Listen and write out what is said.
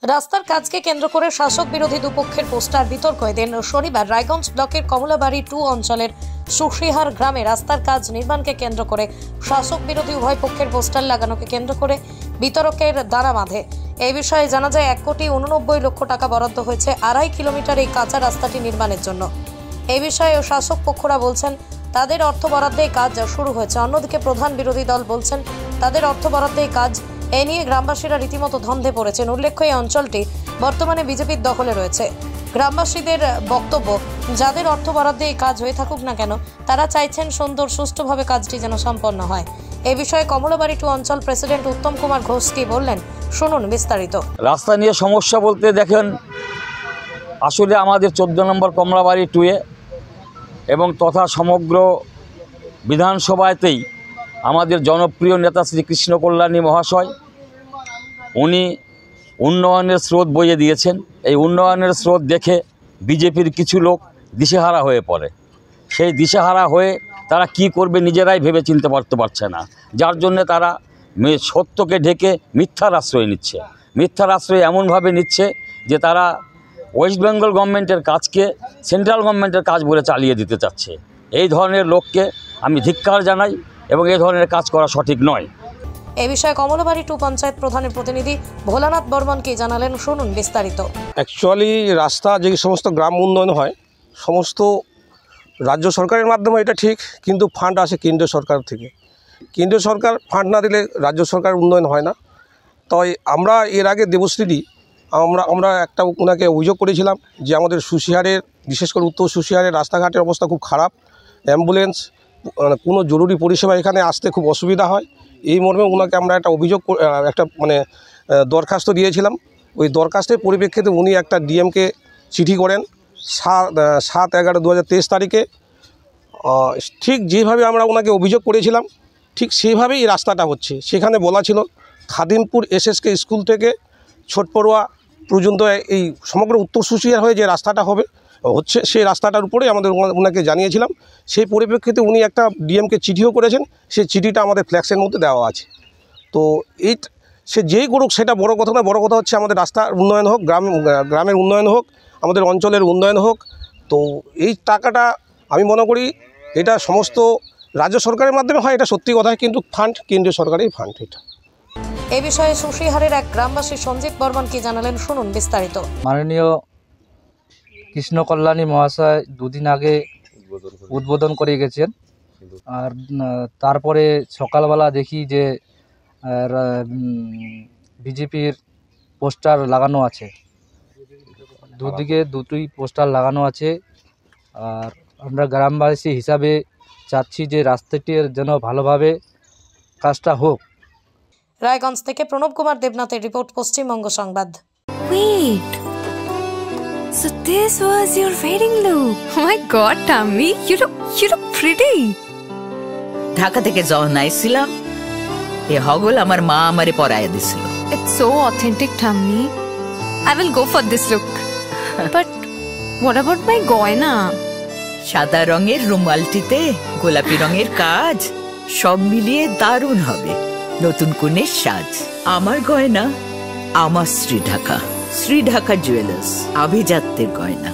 রাস্তার কাজকে কেন্দ্র করে শাসক বিরোধী দুপক্ষের পোস্টার বিতর্ক। এদিন শনিবার রায়গঞ্জ ব্লকের কমলাবাড়ি 2 অঞ্চলের সুশিহার গ্রামে রাস্তার কাজ নির্মাণকে কেন্দ্র করে শাসক বিরোধী উভয় পক্ষের পোস্টার লাগানোকে কেন্দ্র করে বিতর্কের দানা বাঁধে। এই বিষয়ে জানা যায় 1,89,00,000 টাকা বরাদ্দ হয়েছে 2.5 কিলোমিটার এই কাঁচা রাস্তাটি নির্মাণের জন্য। এই বিষয়ে শাসক পক্ষরা বলছেন তাদের অর্থ বরাদ্দে কাজ শুরু হয়েছে, অন্যদিকে প্রধান বিরোধী দল বলছেন তাদের অর্থ বরাদ্দে কাজ। এ নিয়ে গ্রামবাসীরা রীতিমতো ধন্দে পড়েছেন। উল্লেখ্য, এই অঞ্চলটি বর্তমানে বিজেপির দখলে রয়েছে। গ্রামবাসীদের বক্তব্য, যাদের অর্থ বরাদ্দে এই কাজ হয়ে থাকুক না কেন, তারা চাইছেন সুন্দর সুষ্ঠুভাবে কাজটি যেন সম্পন্ন হয়। এ বিষয়ে কমলাবাড়ি 2 অঞ্চল প্রেসিডেন্ট উত্তম কুমার ঘোষ কি বললেন, শুনুন বিস্তারিত। রাস্তা নিয়ে সমস্যা বলতে দেখেন, আসলে আমাদের 14 নম্বর কমলাবাড়ি 2-এ এবং তথা সমগ্র বিধানসভাতেই আমাদের জনপ্রিয় নেতা শ্রী কৃষ্ণ কল্যাণী মহাশয় উনি উন্নয়নের স্রোত বইয়ে দিয়েছেন। এই উন্নয়নের স্রোত দেখে বিজেপির কিছু লোক দিশেহারা হয়ে পড়ে। সেই দিশেহারা হয়ে তারা কি করবে নিজেরাই ভেবে চিনতে পারছে না, যার জন্যে তারা সত্যকে ঢেকে মিথ্যার আশ্রয় নিচ্ছে। মিথ্যার আশ্রয় এমনভাবে নিচ্ছে যে তারা ওয়েস্ট বেঙ্গল গভর্নমেন্টের কাজকে সেন্ট্রাল গভর্নমেন্টের কাজ বলে চালিয়ে দিতে চাচ্ছে। এই ধরনের লোককে আমি ধিক্কার জানাই এবং এই ধরনের কাজ করা সঠিক নয়। এই বিষয়ে কমলাবাড়ি 2 পঞ্চায়েত প্রধানের প্রতিনিধি ভোলানাথ বর্মন কি জানালেন, শুনুন বিস্তারিত। অ্যাকচুয়ালি রাস্তা যে সমস্ত গ্রাম উন্নয়ন হয় সমস্ত রাজ্য সরকারের মাধ্যমে, এটা ঠিক, কিন্তু ফান্ড আসে কেন্দ্রীয় সরকার থেকে। কেন্দ্রীয় সরকার ফান্ড না দিলে রাজ্য সরকার উন্নয়ন হয় না। তাই আমরা এর আগে দেবশ্রীদি আমরা একটা ওনাকে অভিযোগ করেছিলাম যে আমাদের সুশিহারের, বিশেষ করে উত্তর সুশিহারের রাস্তাঘাটের অবস্থা খুব খারাপ। অ্যাম্বুলেন্স কোনো জরুরি পরিষেবা এখানে আসতে খুব অসুবিধা হয়। এই মর্মে ওনাকে আমরা একটা অভিযোগ দরখাস্ত দিয়েছিলাম। ওই দরখাস্তের পরিপ্রেক্ষিতে উনি একটা ডিএমকে চিঠি করেন 7/11/2023 তারিখে। ঠিক যেভাবে আমরা ওনাকে অভিযোগ করেছিলাম ঠিক সেইভাবেই এই রাস্তাটা হচ্ছে। সেখানে বলা ছিল খাদিমপুর এসএসকে স্কুল থেকে ছোটপড়ুয়া পর্যন্ত এই সমগ্র উত্তর সুশিহার হয়ে যে রাস্তাটা হচ্ছে সেই রাস্তাটার উপরেই আমাদের ওনাকে জানিয়েছিলাম। সেই পরিপ্রেক্ষিতে উনি একটা ডিএমকে চিঠিও করেছেন। সেই চিঠিটা আমাদের ফ্ল্যাক্সের মধ্যে দেওয়া আছে। তো এই সে যেই করুক সেটা বড় কথা না, বড় কথা হচ্ছে আমাদের রাস্তার উন্নয়ন হোক, গ্রামের উন্নয়ন হোক, আমাদের অঞ্চলের উন্নয়ন হোক। তো এই টাকাটা আমি মনে করি এটা সমস্ত রাজ্য সরকারের মাধ্যমে হয়, এটা সত্যি কথা, কিন্তু ফান্ড কেন্দ্রীয় সরকারের ফান্ড এটা। এই বিষয়ে সুশিহারের এক গ্রামবাসী সঞ্জিত বর্মন কি জানালেন, শুনুন বিস্তারিত। মাননীয় কৃষ্ণ কল্যাণী মহাশয় 2 দিন আগে উদ্বোধন করে গেছেন। আর তারপরে সকালবেলা দেখি যে বিজেপির পোস্টার লাগানো আছে, দুদিকে দুটোই পোস্টার লাগানো আছে। আর আমরা গ্রামবাসী হিসাবে চাচ্ছি যে রাস্তাটির যেন ভালোভাবে কাজটা হোক। রায়গঞ্জ থেকে প্রণব কুমার দেবনাথের রিপোর্ট, পশ্চিমবঙ্গ সংবাদ। Wait, so this was your wedding look? Oh my God, Tammy, you look pretty. Dhaka থেকে যখন আইছিলাম এ হগল আমার মা আমারে পরায় দিছিল। It's so authentic, Tammy. I will go for this look. But what about my goina? সাদা রঙের রুমালটিতে গোলাপি রঙের কাজ, সব মিলিয়ে দারুণ হবে নতুন কনের সাজ। আমার গয়না আমার শ্রী ঢাকা জুয়েলার্স, আভিজাত্যের গয়না।